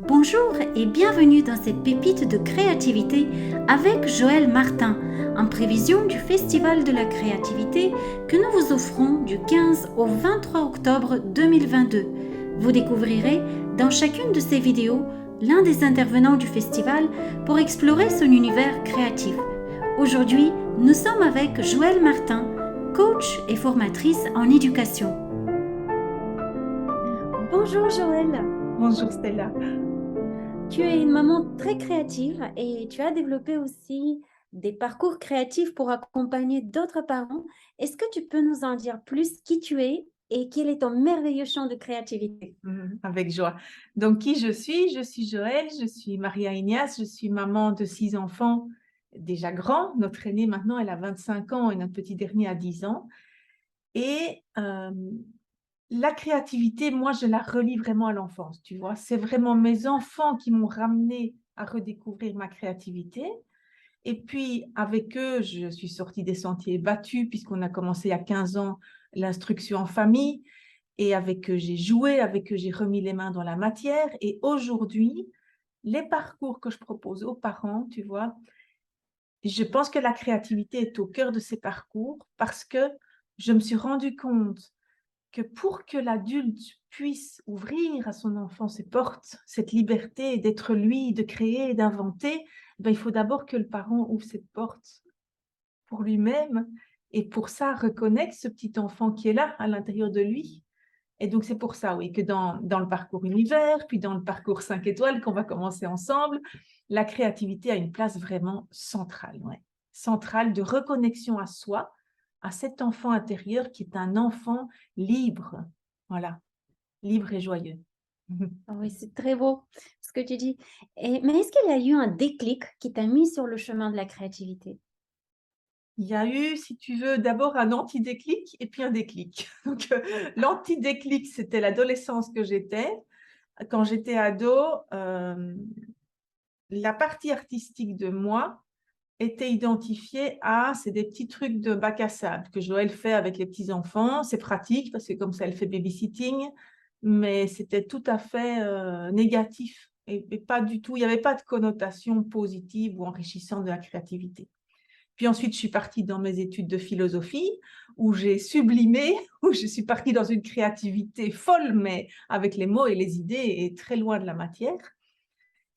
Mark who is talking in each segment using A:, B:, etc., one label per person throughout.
A: Bonjour et bienvenue dans cette pépite de créativité avec Joël Martin, en prévision du Festival de la créativité que nous vous offrons du 15 au 23 octobre 2022. Vous découvrirez dans chacune de ces vidéos l'un des intervenants du festival pour explorer son univers créatif. Aujourd'hui, nous sommes avec Joël Martin, coach et formatrice en éducation. Bonjour Joël.
B: Bonjour Stella.
A: Tu es une maman très créative et tu as développé aussi des parcours créatifs pour accompagner d'autres parents. Est-ce que tu peux nous en dire plus qui tu es et quel est ton merveilleux champ de créativité?
B: Avec joie. Donc, qui je suis? Je suis Joël, je suis Maria Ignace, je suis maman de 6 enfants déjà grands. Notre aîné maintenant, elle a 25 ans et notre petit dernier a 10 ans. Et la créativité, moi, je la relie vraiment à l'enfance, tu vois. C'est vraiment mes enfants qui m'ont ramené à redécouvrir ma créativité. Et puis, avec eux, je suis sortie des sentiers battus puisqu'on a commencé à 15 ans l'instruction en famille. Et avec eux, j'ai joué, avec eux, j'ai remis les mains dans la matière. Et aujourd'hui, les parcours que je propose aux parents, tu vois, je pense que la créativité est au cœur de ces parcours parce que je me suis rendu compte que pour que l'adulte puisse ouvrir à son enfant ses portes, cette liberté d'être lui, de créer, d'inventer, ben, il faut d'abord que le parent ouvre cette porte pour lui-même et pour ça reconnaître ce petit enfant qui est là à l'intérieur de lui. Et donc, c'est pour ça, oui, que dans le parcours univers, puis dans le parcours 5 étoiles qu'on va commencer ensemble, la créativité a une place vraiment centrale, ouais. Centrale de reconnexion à soi, à cet enfant intérieur qui est un enfant libre, voilà, libre et joyeux.
A: Oui, c'est très beau ce que tu dis. Mais est-ce qu'il y a eu un déclic qui t'a mis sur le chemin de la créativité?
B: Il y a eu, si tu veux, d'abord un anti-déclic et puis un déclic. Donc, l'anti-déclic, c'était l'adolescence que j'étais. Quand j'étais ado, la partie artistique de moi était identifiée à, c'est des petits trucs de bac à sable que Joël fait avec les petits-enfants. C'est pratique parce que comme ça, elle fait babysitting, mais c'était tout à fait négatif et pas du tout, il n'y avait pas de connotation positive ou enrichissante de la créativité. Puis ensuite, je suis partie dans mes études de philosophie où j'ai sublimé, où je suis partie dans une créativité folle, mais avec les mots et les idées et très loin de la matière.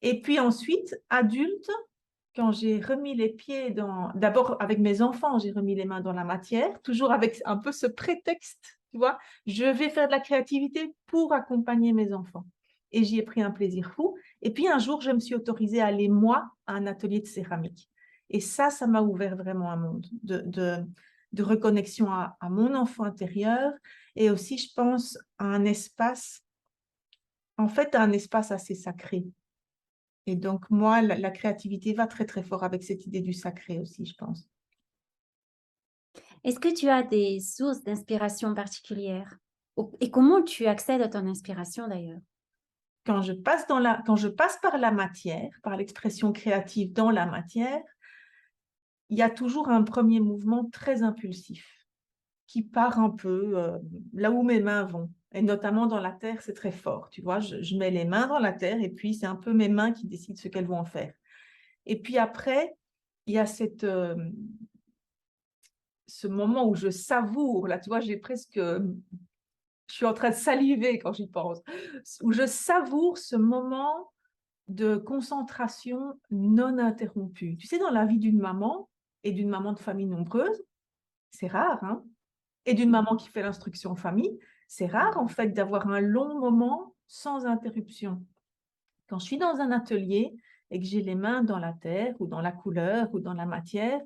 B: Et puis ensuite, adulte, quand j'ai remis les pieds dans... D'abord, avec mes enfants, j'ai remis les mains dans la matière, toujours avec un peu ce prétexte, tu vois, je vais faire de la créativité pour accompagner mes enfants. Et j'y ai pris un plaisir fou. Et puis un jour, je me suis autorisée à aller, moi, à un atelier de céramique. Et ça m'a ouvert vraiment un monde de reconnexion à mon enfant intérieur et aussi, je pense, à un espace, en fait, à un espace assez sacré. Et donc, moi, la créativité va très, très fort avec cette idée du sacré aussi, je pense.
A: Est-ce que tu as des sources d'inspiration particulières? Et comment tu accèdes à ton inspiration d'ailleurs?
B: Quand je passe par la matière, par l'expression créative dans la matière, il y a toujours un premier mouvement très impulsif qui part un peu là où mes mains vont. Et notamment dans la terre, c'est très fort. Tu vois, je mets les mains dans la terre et puis c'est un peu mes mains qui décident ce qu'elles vont en faire. Et puis après, il y a ce moment où je savoure. Là, tu vois, j'ai presque je suis en train de saliver quand j'y pense, où je savoure ce moment de concentration non interrompue. Tu sais, dans la vie d'une maman et d'une maman de famille nombreuse, c'est rare, hein? Et d'une maman qui fait l'instruction en famille, c'est rare en fait d'avoir un long moment sans interruption. Quand je suis dans un atelier et que j'ai les mains dans la terre ou dans la couleur ou dans la matière,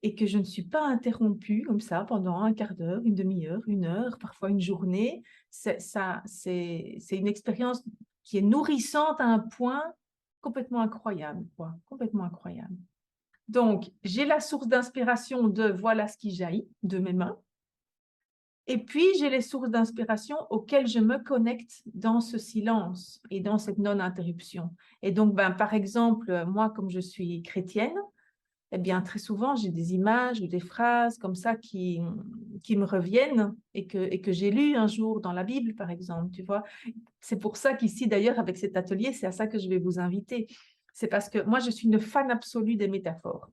B: et que je ne suis pas interrompue comme ça pendant un quart d'heure, une demi-heure, une heure, parfois une journée. C'est une expérience qui est nourrissante à un point complètement incroyable, quoi, complètement incroyable. Donc, j'ai la source d'inspiration de voilà ce qui jaillit de mes mains. Et puis, j'ai les sources d'inspiration auxquelles je me connecte dans ce silence et dans cette non-interruption. Et donc, ben, par exemple, moi, comme je suis chrétienne, eh bien, très souvent, j'ai des images ou des phrases comme ça qui me reviennent et que j'ai lues un jour dans la Bible, par exemple, tu vois. C'est pour ça qu'ici, d'ailleurs, avec cet atelier, c'est à ça que je vais vous inviter. C'est parce que moi, je suis une fan absolue des métaphores.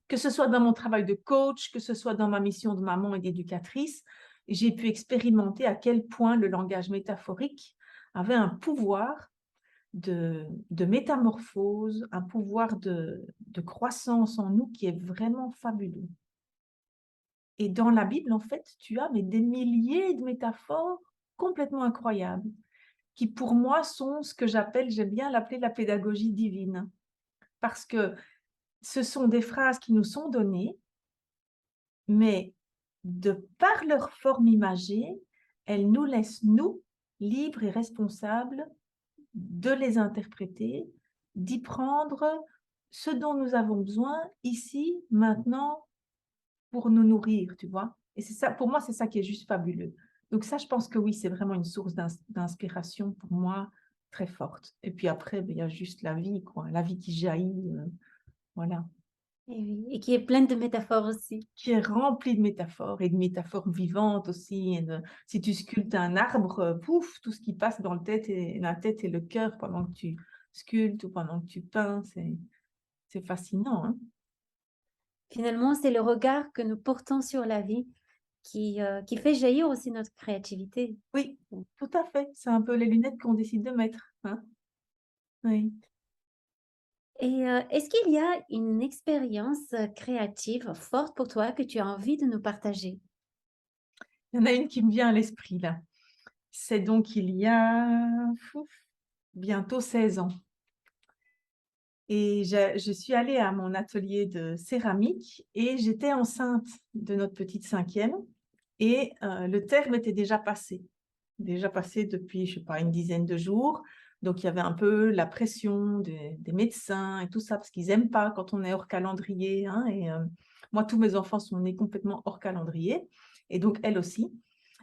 B: Que ce soit dans mon travail de coach, que ce soit dans ma mission de maman et d'éducatrice, j'ai pu expérimenter à quel point le langage métaphorique avait un pouvoir de métamorphose, un pouvoir de croissance en nous qui est vraiment fabuleux. Et dans la Bible, en fait, tu as mais des milliers de métaphores complètement incroyables, qui pour moi sont ce que j'aime bien l'appeler la pédagogie divine. Parce que ce sont des phrases qui nous sont données, mais de par leur forme imagée, elles nous laissent, nous, libres et responsables de les interpréter, d'y prendre ce dont nous avons besoin ici, maintenant, pour nous nourrir, tu vois. Et c'est ça, pour moi, c'est ça qui est juste fabuleux. Donc ça, je pense que oui, c'est vraiment une source d'inspiration pour moi très forte. Et puis après, il y a juste la vie, quoi, la vie qui jaillit, voilà,
A: Et oui, et qui est pleine de métaphores aussi.
B: qui est remplie de métaphores et de métaphores vivantes aussi. Si tu sculptes un arbre, pouf, tout ce qui passe dans la tête et le cœur pendant que tu sculptes ou pendant que tu peins, c'est fascinant, hein.
A: Finalement, c'est le regard que nous portons sur la vie qui fait jaillir aussi notre créativité.
B: Oui, tout à fait. C'est un peu les lunettes qu'on décide de mettre, hein. Oui.
A: Et est-ce qu'il y a une expérience créative forte pour toi que tu as envie de nous partager?
B: Il y en a une qui me vient à l'esprit là. C'est donc il y a fouf, bientôt 16 ans. Et je suis allée à mon atelier de céramique et j'étais enceinte de notre petite 5e et le terme était déjà passé depuis, je sais pas, une dizaine de jours. Donc il y avait un peu la pression des médecins et tout ça, parce qu'ils n'aiment pas quand on est hors calendrier, hein, et moi, tous mes enfants sont nés complètement hors calendrier et donc elle aussi.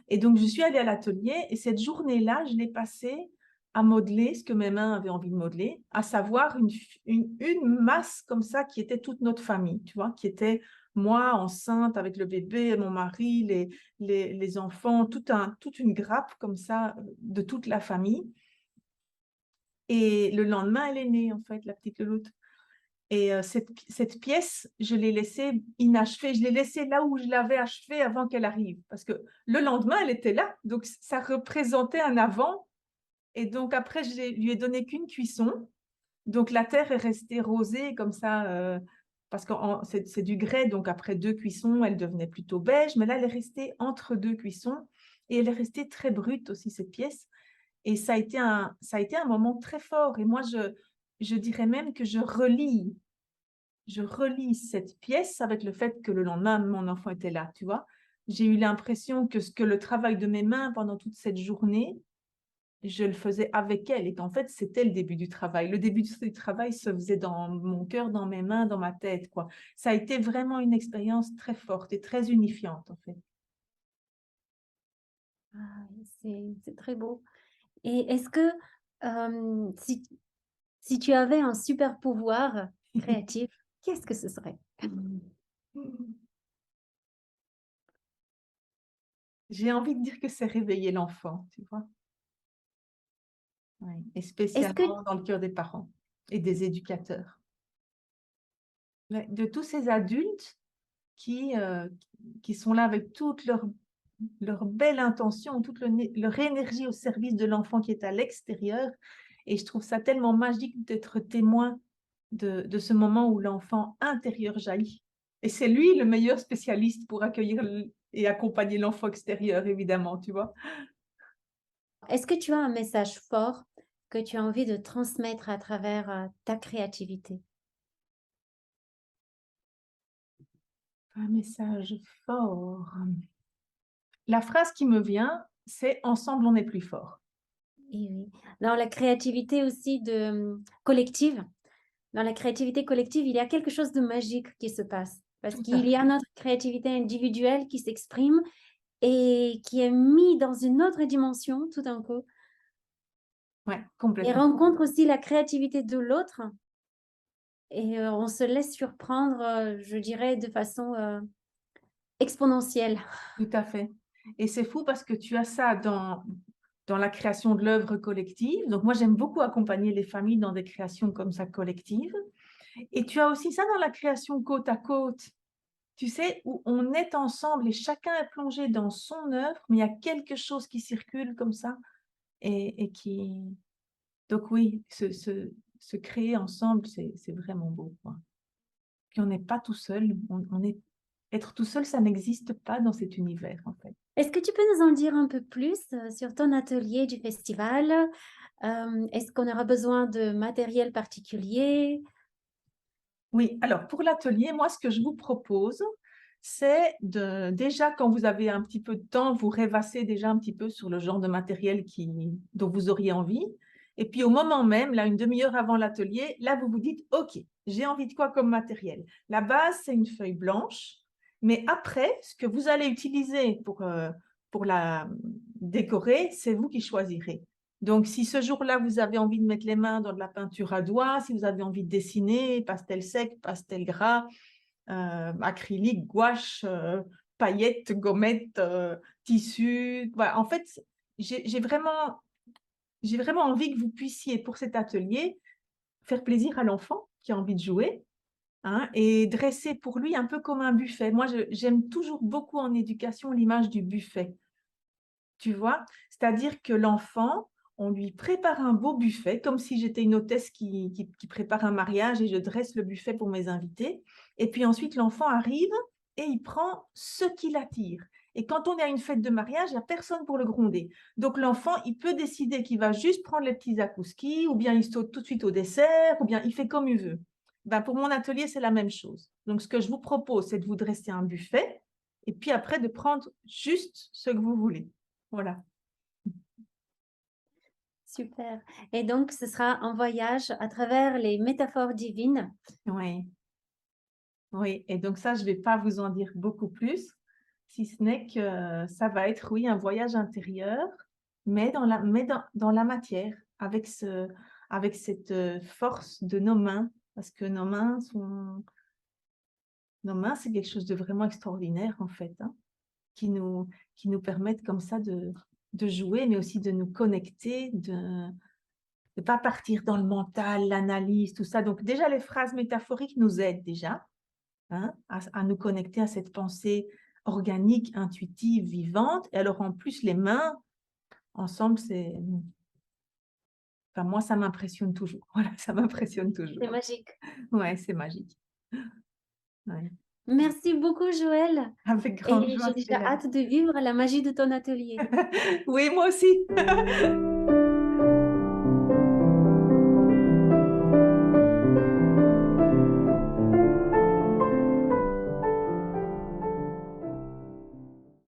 B: Et donc je suis allée à l'atelier et cette journée-là, je l'ai passée à modeler ce que mes mains avaient envie de modeler, à savoir une masse comme ça qui était toute notre famille, tu vois, qui était moi enceinte avec le bébé, mon mari, les enfants, toute une grappe comme ça de toute la famille. Et le lendemain, elle est née, en fait, la petite Louloute. Et cette pièce, je l'ai laissée inachevée. Je l'ai laissée là où je l'avais achevée avant qu'elle arrive. Parce que le lendemain, elle était là. Donc, ça représentait un avant. Et donc, après, lui ai donné qu'une cuisson. Donc, la terre est restée rosée comme ça. Parce que c'est du grès. Donc, après 2 cuissons, elle devenait plutôt beige. Mais là, elle est restée entre 2 cuissons. Et elle est restée très brute aussi, cette pièce. Et ça a été un moment très fort. Et moi, je dirais même que je relis cette pièce avec le fait que le lendemain, mon enfant était là, tu vois. J'ai eu l'impression que le travail de mes mains pendant toute cette journée, je le faisais avec elle et qu'en fait, c'était le début du travail. Le début du travail se faisait dans mon cœur, dans mes mains, dans ma tête, quoi. Ça a été vraiment une expérience très forte et très unifiante, en fait.
A: Ah, c'est très beau. Et est-ce que si tu avais un super pouvoir créatif, qu'est-ce que ce serait?
B: J'ai envie de dire que c'est réveiller l'enfant, tu vois. Oui, et
A: Est-ce que
B: spécialement dans le cœur des parents et des éducateurs. Ouais, de tous ces adultes qui sont là avec toute leur belle intention, toute leur énergie au service de l'enfant qui est à l'extérieur. Et je trouve ça tellement magique d'être témoin de ce moment où l'enfant intérieur jaillit. Et c'est lui le meilleur spécialiste pour accueillir et accompagner l'enfant extérieur, évidemment, tu vois.
A: est-ce que tu as un message fort que tu as envie de transmettre à travers, ta créativité?
B: Un message fort. La phrase qui me vient, c'est ensemble on est plus fort.
A: Et oui. Dans la créativité aussi collective, dans la créativité collective, il y a quelque chose de magique qui se passe. Parce
B: Tout à
A: qu'il y a
B: fait.
A: notre créativité individuelle qui s'exprime et qui est mise dans une autre dimension tout d'un coup
B: Ouais,
A: et
B: complètement.
A: rencontre aussi la créativité de l'autre et on se laisse surprendre, je dirais de façon, exponentielle.
B: Tout à fait. Et c'est fou parce que tu as ça dans la création de l'œuvre collective. Donc moi, j'aime beaucoup accompagner les familles dans des créations comme ça collectives. Et tu as aussi ça dans la création côte à côte. Tu sais, où on est ensemble et chacun est plongé dans son œuvre, mais il y a quelque chose qui circule comme ça et qui... Donc oui, se créer ensemble, c'est vraiment beau, quoi. Puis on n'est pas tout seul. Être tout seul, ça n'existe pas dans cet univers, en fait.
A: Est-ce que tu peux nous en dire un peu plus, sur ton atelier du festival? Est-ce qu'on aura besoin de matériel particulier?
B: Oui, alors pour l'atelier, moi, ce que je vous propose, c'est déjà, quand vous avez un petit peu de temps, vous rêvassez déjà un petit peu sur le genre de matériel dont vous auriez envie. Et puis au moment même, là, une demi-heure avant l'atelier, là, vous vous dites, OK, j'ai envie de quoi comme matériel? La base, c'est une feuille blanche. Mais après, ce que vous allez utiliser pour la décorer, c'est vous qui choisirez. Donc, si ce jour-là, vous avez envie de mettre les mains dans de la peinture à doigts, si vous avez envie de dessiner, pastel sec, pastel gras, acrylique, gouache, paillettes, gommettes, tissu. Voilà. En fait, j'ai vraiment envie que vous puissiez, pour cet atelier, faire plaisir à l'enfant qui a envie de jouer, hein, et dresser pour lui un peu comme un buffet. Moi, j'aime toujours beaucoup en éducation l'image du buffet. Tu vois? C'est-à-dire que l'enfant, on lui prépare un beau buffet, comme si j'étais une hôtesse qui prépare un mariage et je dresse le buffet pour mes invités. Et puis ensuite, l'enfant arrive et il prend ce qui l'attire. Et quand on est à une fête de mariage, il n'y a personne pour le gronder. Donc l'enfant, il peut décider qu'il va juste prendre les petits akouskis, ou bien il saute tout de suite au dessert, ou bien il fait comme il veut. Ben, pour mon atelier, c'est la même chose. Donc ce que je vous propose, c'est de vous dresser un buffet, et puis après de prendre juste ce que vous voulez. Voilà.
A: Super, et donc ce sera un voyage à travers les métaphores divines.
B: Oui, oui. Et donc ça, je ne vais pas vous en dire beaucoup plus, si ce n'est que ça va être, oui, un voyage intérieur, mais dans la matière, avec cette force de nos mains, parce que nos mains, c'est quelque chose de vraiment extraordinaire, en fait, hein, qui nous permettent comme ça de jouer, mais aussi de nous connecter, de ne pas partir dans le mental, l'analyse, tout ça. Donc déjà, les phrases métaphoriques nous aident déjà, hein, à nous connecter à cette pensée organique, intuitive, vivante. Et alors en plus, les mains, ensemble, enfin, moi, ça m'impressionne toujours. Voilà, ça m'impressionne toujours.
A: C'est magique.
B: Ouais, c'est magique. Ouais.
A: Merci beaucoup Joël,
B: Avec grande
A: et
B: joie,
A: j'ai déjà
B: Céleste.
A: hâte de vivre la magie de ton atelier.
B: Oui, moi aussi.